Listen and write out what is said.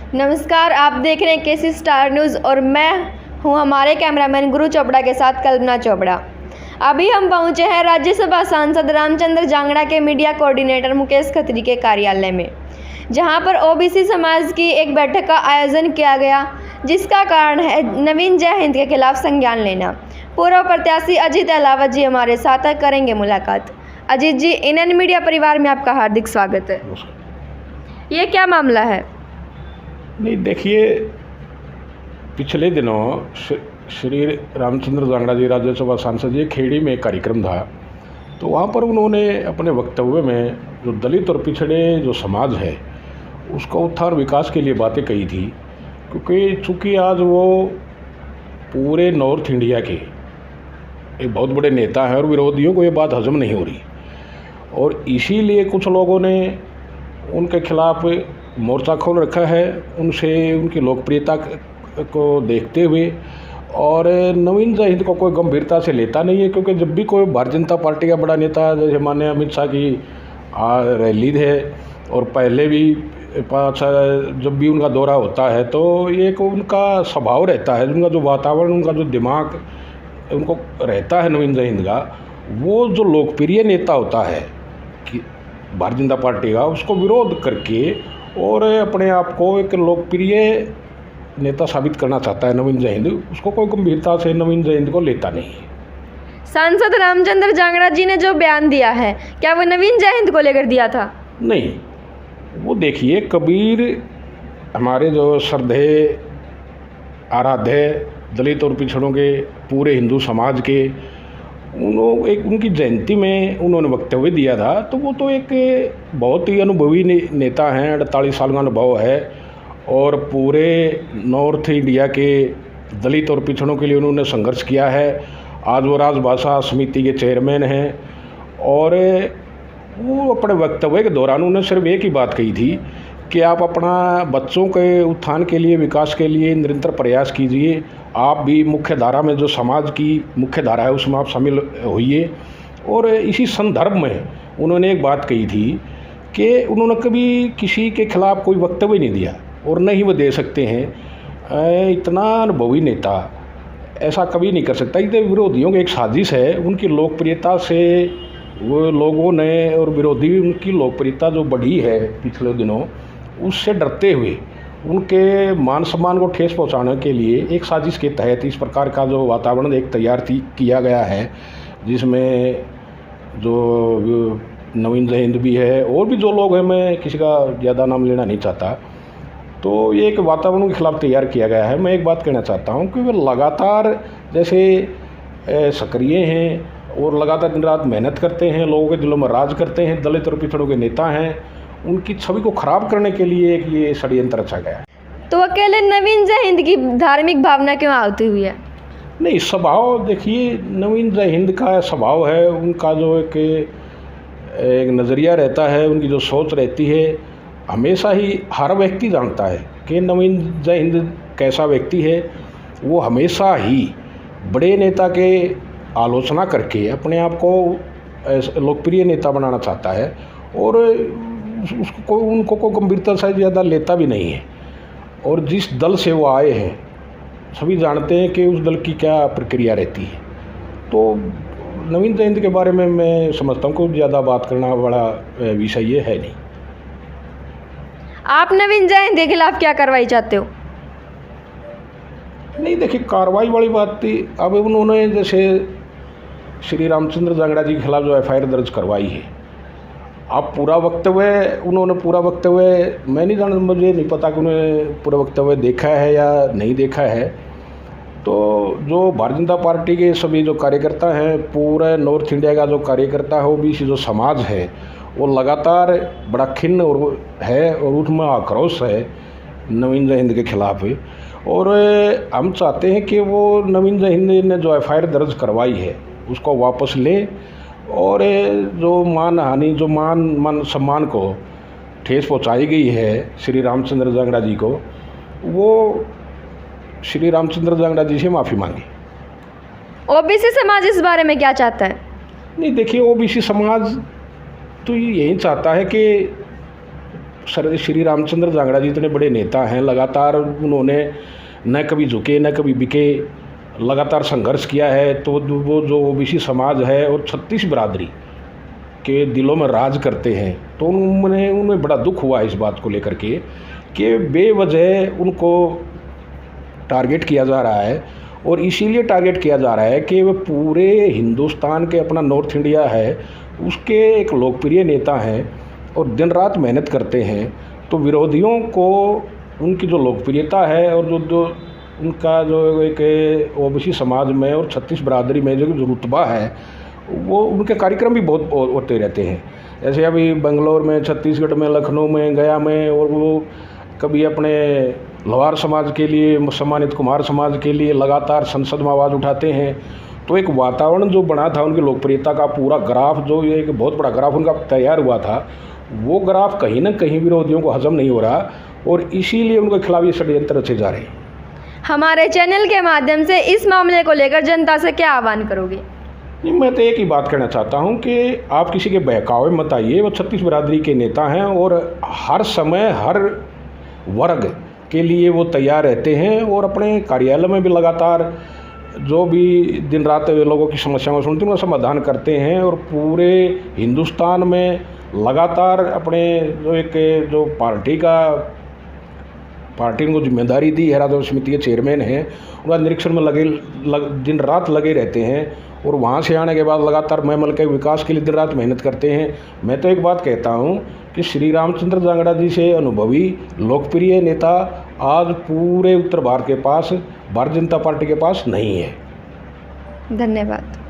नमस्कार, आप देख रहे हैं केसी स्टार न्यूज़ और मैं हूं हमारे कैमरामैन गुरु चोपड़ा के साथ कल्पना चोपड़ा। अभी हम पहुंचे हैं राज्यसभा सांसद रामचंद्र जांगड़ा के मीडिया कोऑर्डिनेटर मुकेश खत्री के कार्यालय में, जहां पर ओबीसी समाज की एक बैठक का आयोजन किया गया, जिसका कारण है नवीन जय हिंद के खिलाफ संज्ञान लेना। पूर्व प्रत्याशी अजीत अहलावत जी हमारे साथ करेंगे मुलाकात। अजीत जी, इनएन मीडिया परिवार में आपका हार्दिक स्वागत है। ये क्या मामला है? नहीं, देखिए, पिछले दिनों श्री रामचंद्र जांगड़ा जी राज्यसभा सांसद जी खेड़ी में एक कार्यक्रम था, तो वहाँ पर उन्होंने अपने वक्तव्य में जो दलित और पिछड़े जो समाज है उसका उत्थान विकास के लिए बातें कही थी, क्योंकि चूँकि आज वो पूरे नॉर्थ इंडिया के एक बहुत बड़े नेता हैं और विरोधियों को ये बात हजम नहीं हो रही, और इसीलिए कुछ लोगों ने उनके खिलाफ मोर्चा खोल रखा है, उनसे उनकी लोकप्रियता को देखते हुए। और नवीन जय हिंद को कोई गंभीरता से लेता नहीं है, क्योंकि जब भी कोई भारतीय जनता पार्टी का बड़ा नेता जैसे माननीय अमित शाह की रैली है, और पहले भी जब भी उनका दौरा होता है, तो ये एक उनका स्वभाव रहता है, उनका जो वातावरण, उनका जो दिमाग उनको रहता है नवीन जय हिंद का, वो जो लोकप्रिय नेता होता है कि भारतीय जनता पार्टी का, उसको विरोध करके और अपने आप को एक लोकप्रिय नेता साबित करना चाहता है नवीन जय हिंद। उसको कोई गंभीरता से नवीन जय हिंद को लेता नहीं है। सांसद रामचंद्र जांगड़ा जी ने जो बयान दिया है, क्या वो नवीन जय हिंद को लेकर दिया था? नहीं, वो देखिए, कबीर हमारे जो श्रद्धेय आराध्य दलित और पिछड़ों के पूरे हिंदू समाज के उनकी जयंती में उन्होंने वक्तव्य दिया था, तो वो तो एक बहुत ही अनुभवी नेता हैं, 48 साल का अनुभव है, और पूरे नॉर्थ इंडिया के दलित और पिछड़ों के लिए उन्होंने संघर्ष किया है। आज वो राजभाषा समिति के चेयरमैन हैं, और वो अपने वक्तव्य के दौरान उन्होंने सिर्फ एक ही बात कही थी कि आप अपना बच्चों के उत्थान के लिए, विकास के लिए निरंतर प्रयास कीजिए। आप भी मुख्य धारा में, जो समाज की मुख्य धारा है, उसमें आप शामिल होइए। और इसी संदर्भ में उन्होंने एक बात कही थी कि उन्होंने कभी किसी के खिलाफ कोई वक्तव्य नहीं दिया, और न ही वो दे सकते हैं। इतना अनुभवी नेता ऐसा कभी नहीं कर सकता। ये विरोधियों की एक साजिश है। उनकी लोकप्रियता से वो लोगों ने, और विरोधी उनकी लोकप्रियता जो बढ़ी है पिछले दिनों, उससे डरते हुए उनके मान सम्मान को ठेस पहुंचाने के लिए एक साजिश के तहत इस प्रकार का जो वातावरण एक तैयार किया गया है, जिसमें जो नवीन जय हिंद भी है और भी जो लोग हैं, मैं किसी का ज़्यादा नाम लेना नहीं चाहता, तो ये एक वातावरण के खिलाफ तैयार किया गया है। मैं एक बात कहना चाहता हूँ कि वे लगातार जैसे सक्रिय हैं और लगातार दिन रात मेहनत करते हैं, लोगों के दिलों में राज करते हैं, दलित और पिछड़ों के नेता हैं, उनकी छवि को खराब करने के लिए एक ये षड्यंत्र रचा गया है। तो अकेले नवीन जय हिंद की धार्मिक भावना क्यों आती हुई है? नहीं, स्वभाव देखिए, नवीन जय हिंद का स्वभाव है, उनका जो एक नज़रिया रहता है, उनकी जो सोच रहती है, हमेशा ही हर व्यक्ति जानता है कि नवीन जय हिंद कैसा व्यक्ति है। वो हमेशा ही बड़े नेता के आलोचना करके अपने आप को लोकप्रिय नेता बनाना चाहता है, और उनको कोई गंभीरता से ज़्यादा लेता भी नहीं है। और जिस दल से वो आए हैं, सभी जानते हैं कि उस दल की क्या प्रक्रिया रहती है। तो नवीन जय हिंद के बारे में मैं समझता हूँ कि ज़्यादा बात करना बड़ा विषय ये है नहीं। आप नवीन जय हिंद के खिलाफ क्या कार्रवाई चाहते हो? नहीं, देखिए, कार्रवाई वाली बात थी। अब उन्होंने जैसे श्री रामचंद्र जांगड़ा जी के खिलाफ जो FIR दर्ज करवाई है, अब पूरा वक्तव्य मैं नहीं जानता, मुझे नहीं पता कि उन्होंने पूरा वक्तव्य देखा है या नहीं देखा है। तो जो भारतीय जनता पार्टी के सभी जो कार्यकर्ता हैं, पूरे नॉर्थ इंडिया का जो कार्यकर्ता है, OBC जो समाज है, वो लगातार बड़ा खिन्न और उसमें आक्रोश है नवीन जय हिंद के खिलाफ। और हम चाहते हैं कि वो नवीन जय हिंद ने जो FIR दर्ज करवाई है उसको वापस ले, और जो मानहानि, जो मान सम्मान को ठेस पहुंचाई गई है श्री रामचंद्र जांगड़ा जी को, वो श्री रामचंद्र जांगड़ा जी से माफ़ी मांगी। OBC समाज इस बारे में क्या चाहता है? नहीं, देखिए, OBC समाज तो यही चाहता है कि सर श्री रामचंद्र जांगड़ा जी इतने बड़े नेता हैं, लगातार उन्होंने न कभी झुके न कभी बिके, लगातार संघर्ष किया है। तो वो जो ओबीसी समाज है और 36 बिरादरी के दिलों में राज करते हैं, तो उनमें बड़ा दुख हुआ इस बात को लेकर के कि बेवजह उनको टारगेट किया जा रहा है। और इसीलिए टारगेट किया जा रहा है कि वो पूरे हिंदुस्तान के, अपना नॉर्थ इंडिया है उसके एक लोकप्रिय नेता हैं और दिन रात मेहनत करते हैं। तो विरोधियों को उनकी जो लोकप्रियता है और जो उनका जो एक ओबीसी समाज में और 36 बिरादरी में जो रुतबा है, वो उनके कार्यक्रम भी बहुत होते रहते हैं। जैसे अभी बंगलोर में, छत्तीसगढ़ में, लखनऊ में, गया में, और वो कभी अपने लोहार समाज के लिए, सम्मानित कुमार समाज के लिए लगातार संसद में आवाज़ उठाते हैं। तो एक वातावरण जो बना था उनकी लोकप्रियता का, पूरा ग्राफ जो एक बहुत बड़ा ग्राफ उनका तैयार हुआ था, वो ग्राफ कहीं ना कहीं विरोधियों को हजम नहीं हो रहा और इसीलिए उनके खिलाफ ये षड्यंत्र रचे जा रहे हैं। हमारे चैनल के माध्यम से इस मामले को लेकर जनता से क्या आह्वान करोगे? नहीं, मैं तो एक ही बात कहना चाहता हूं कि आप किसी के बहकावे मत आइए। वो 36 बिरादरी के नेता हैं और हर समय हर वर्ग के लिए वो तैयार रहते हैं और अपने कार्यालय में भी लगातार जो भी दिन रात लोगों की समस्याओं को सुनते हैं उनका समाधान करते हैं। और पूरे हिंदुस्तान में लगातार अपने जो पार्टी को जिम्मेदारी दी है, राजस्व समिति के चेयरमैन हैं, उनका निरीक्षण में दिन रात लगे रहते हैं। और वहाँ से आने के बाद लगातार महमल के विकास के लिए दिन रात मेहनत करते हैं। मैं तो एक बात कहता हूँ कि श्री रामचंद्र जांगड़ा जी से अनुभवी लोकप्रिय नेता आज पूरे उत्तर भारत के पास, भारतीय जनता पार्टी के पास नहीं है। धन्यवाद।